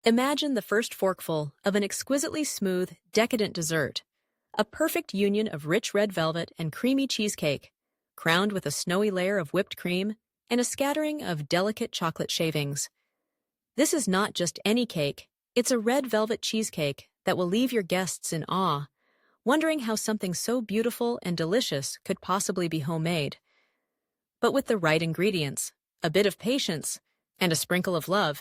Imagine the first forkful of an exquisitely smooth, decadent dessert, a perfect union of rich red velvet and creamy cheesecake, crowned with a snowy layer of whipped cream and a scattering of delicate chocolate shavings. This is not just any cake, it's a red velvet cheesecake that will leave your guests in awe, wondering how something so beautiful and delicious could possibly be homemade. But with the right ingredients, a bit of patience, and a sprinkle of love,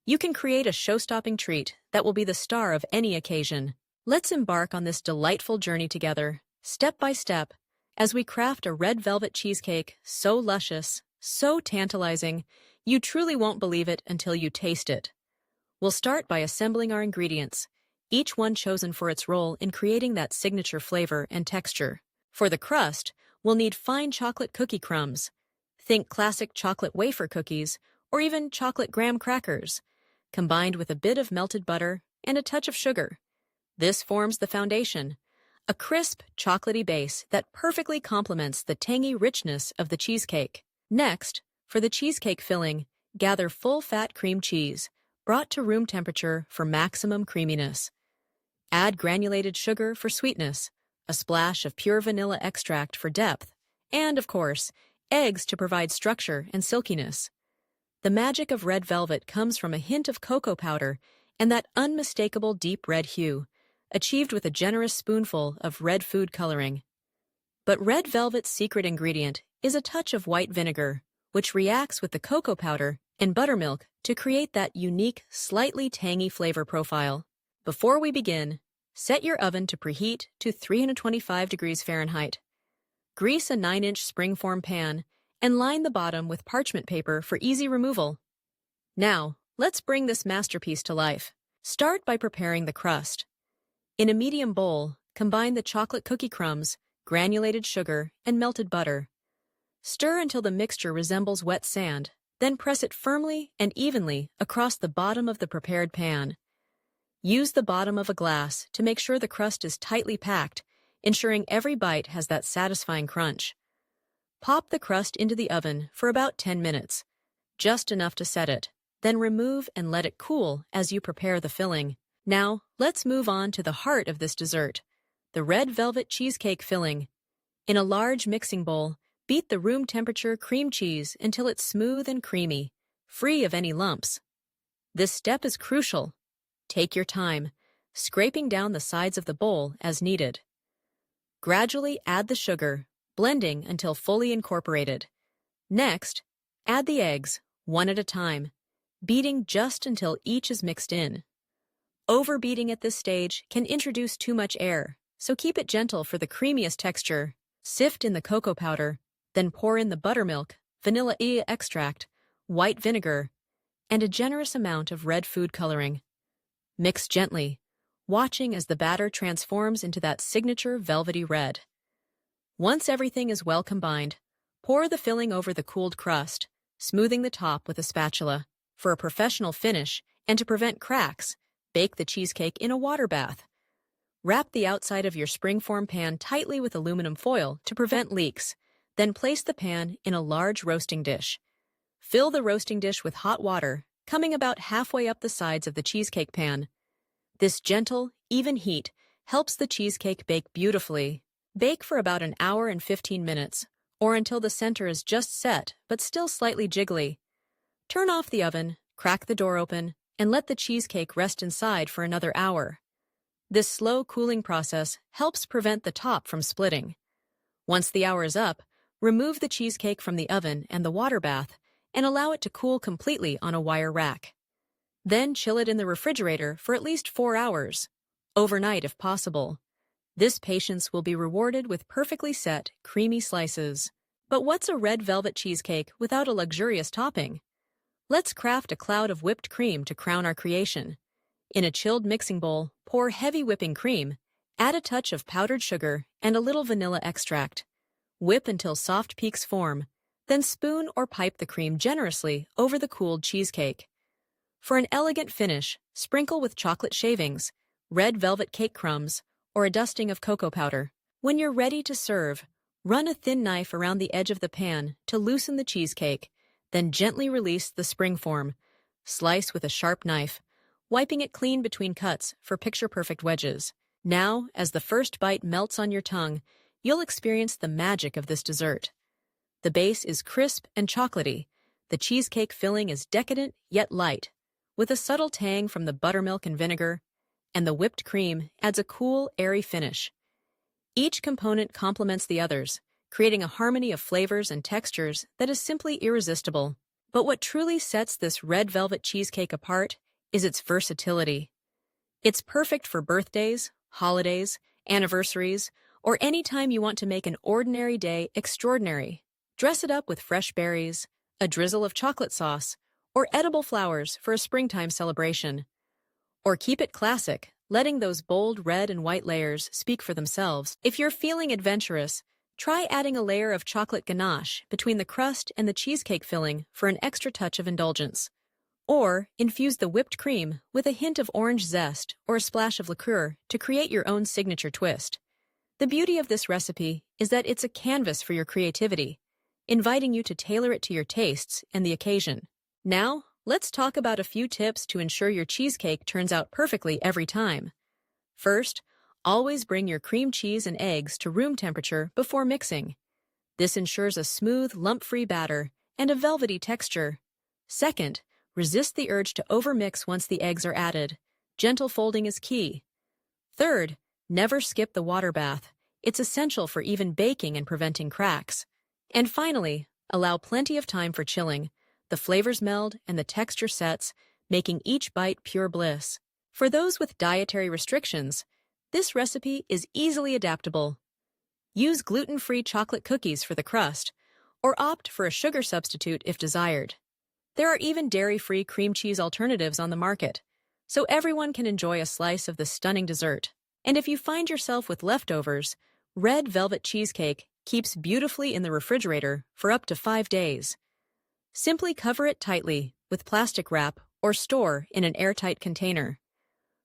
you can create a show-stopping treat that will be the star of any occasion. Let's embark on this delightful journey together, step by step, as we craft a red velvet cheesecake so luscious, so tantalizing, you truly won't believe it until you taste it. We'll start by assembling our ingredients, each one chosen for its role in creating that signature flavor and texture. For the crust, we'll need fine chocolate cookie crumbs. Think classic chocolate wafer cookies, or even chocolate graham crackers, combined with a bit of melted butter and a touch of sugar. This forms the foundation, a crisp, chocolatey base that perfectly complements the tangy richness of the cheesecake. Next, for the cheesecake filling, gather full-fat cream cheese, brought to room temperature for maximum creaminess. Add granulated sugar for sweetness, a splash of pure vanilla extract for depth, and, of course, eggs to provide structure and silkiness. The magic of red velvet comes from a hint of cocoa powder and that unmistakable deep red hue, achieved with a generous spoonful of red food coloring. But red velvet's secret ingredient is a touch of white vinegar, which reacts with the cocoa powder and buttermilk to create that unique, slightly tangy flavor profile. Before we begin, set your oven to preheat to 325 degrees Fahrenheit. Grease a 9-inch springform pan and line the bottom with parchment paper for easy removal. Now, let's bring this masterpiece to life. Start by preparing the crust. In a medium bowl, combine the chocolate cookie crumbs, granulated sugar, and melted butter. Stir until the mixture resembles wet sand, then press it firmly and evenly across the bottom of the prepared pan. Use the bottom of a glass to make sure the crust is tightly packed, ensuring every bite has that satisfying crunch. Pop the crust into the oven for about 10 minutes, just enough to set it, then remove and let it cool as you prepare the filling. Now, let's move on to the heart of this dessert, the red velvet cheesecake filling. In a large mixing bowl, beat the room temperature cream cheese until it's smooth and creamy, free of any lumps. This step is crucial. Take your time, scraping down the sides of the bowl as needed. Gradually add the sugar, blending until fully incorporated. Next, add the eggs, one at a time, beating just until each is mixed in. Overbeating at this stage can introduce too much air, so keep it gentle for the creamiest texture. Sift in the cocoa powder, then pour in the buttermilk, vanilla extract, white vinegar, and a generous amount of red food coloring. Mix gently, watching as the batter transforms into that signature velvety red. Once everything is well combined, pour the filling over the cooled crust, smoothing the top with a spatula. For a professional finish and to prevent cracks, bake the cheesecake in a water bath. Wrap the outside of your springform pan tightly with aluminum foil to prevent leaks, then place the pan in a large roasting dish. Fill the roasting dish with hot water, coming about halfway up the sides of the cheesecake pan. This gentle, even heat helps the cheesecake bake beautifully. Bake for about an hour and 15 minutes, or until the center is just set but still slightly jiggly. Turn off the oven, crack the door open, and let the cheesecake rest inside for another hour. This slow cooling process helps prevent the top from splitting. Once the hour is up, remove the cheesecake from the oven and the water bath and allow it to cool completely on a wire rack. Then chill it in the refrigerator for at least 4 hours, overnight if possible. This patience will be rewarded with perfectly set, creamy slices. But what's a red velvet cheesecake without a luxurious topping? Let's craft a cloud of whipped cream to crown our creation. In a chilled mixing bowl, pour heavy whipping cream, add a touch of powdered sugar and a little vanilla extract. Whip until soft peaks form, then spoon or pipe the cream generously over the cooled cheesecake. For an elegant finish, sprinkle with chocolate shavings, red velvet cake crumbs, or a dusting of cocoa powder. When you're ready to serve, run a thin knife around the edge of the pan to loosen the cheesecake, then gently release the springform. Slice with a sharp knife, wiping it clean between cuts for picture-perfect wedges. Now, as the first bite melts on your tongue, you'll experience the magic of this dessert. The base is crisp and chocolatey. The cheesecake filling is decadent yet light, with a subtle tang from the buttermilk and vinegar, and the whipped cream adds a cool, airy finish. Each component complements the others, creating a harmony of flavors and textures that is simply irresistible. But what truly sets this red velvet cheesecake apart is its versatility. It's perfect for birthdays, holidays, anniversaries, or any time you want to make an ordinary day extraordinary. Dress it up with fresh berries, a drizzle of chocolate sauce, or edible flowers for a springtime celebration. Or keep it classic, letting those bold red and white layers speak for themselves. If you're feeling adventurous, try adding a layer of chocolate ganache between the crust and the cheesecake filling for an extra touch of indulgence. Or infuse the whipped cream with a hint of orange zest or a splash of liqueur to create your own signature twist. The beauty of this recipe is that it's a canvas for your creativity, inviting you to tailor it to your tastes and the occasion. Now, let's talk about a few tips to ensure your cheesecake turns out perfectly every time. First, always bring your cream cheese and eggs to room temperature before mixing. This ensures a smooth, lump-free batter and a velvety texture. Second, resist the urge to overmix once the eggs are added. Gentle folding is key. Third, never skip the water bath. It's essential for even baking and preventing cracks. And finally, allow plenty of time for chilling. The flavors meld and the texture sets, making each bite pure bliss. For those with dietary restrictions, this recipe is easily adaptable. Use gluten-free chocolate cookies for the crust, or opt for a sugar substitute if desired. There are even dairy-free cream cheese alternatives on the market, so everyone can enjoy a slice of this stunning dessert. And if you find yourself with leftovers, red velvet cheesecake keeps beautifully in the refrigerator for up to 5 days. Simply cover it tightly with plastic wrap or store in an airtight container.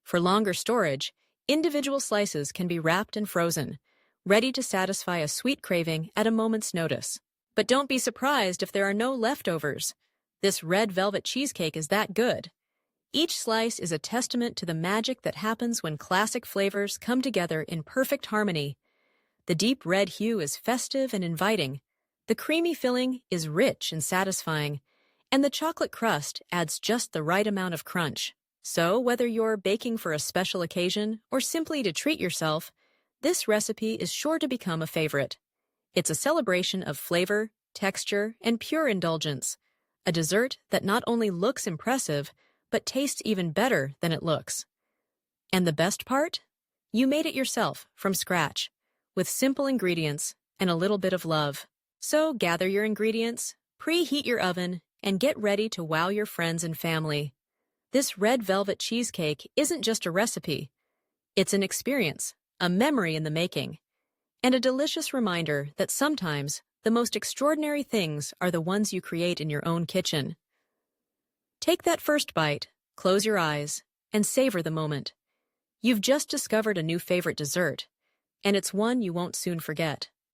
For longer storage, individual slices can be wrapped and frozen, ready to satisfy a sweet craving at a moment's notice. But don't be surprised if there are no leftovers. This red velvet cheesecake is that good. Each slice is a testament to the magic that happens when classic flavors come together in perfect harmony. The deep red hue is festive and inviting. The creamy filling is rich and satisfying, and the chocolate crust adds just the right amount of crunch. So, whether you're baking for a special occasion or simply to treat yourself, this recipe is sure to become a favorite. It's a celebration of flavor, texture, and pure indulgence. A dessert that not only looks impressive, but tastes even better than it looks. And the best part? You made it yourself, from scratch, with simple ingredients and a little bit of love. So gather your ingredients, preheat your oven, and get ready to wow your friends and family. This red velvet cheesecake isn't just a recipe. It's an experience, a memory in the making, and a delicious reminder that sometimes the most extraordinary things are the ones you create in your own kitchen. Take that first bite, close your eyes, and savor the moment. You've just discovered a new favorite dessert, and it's one you won't soon forget.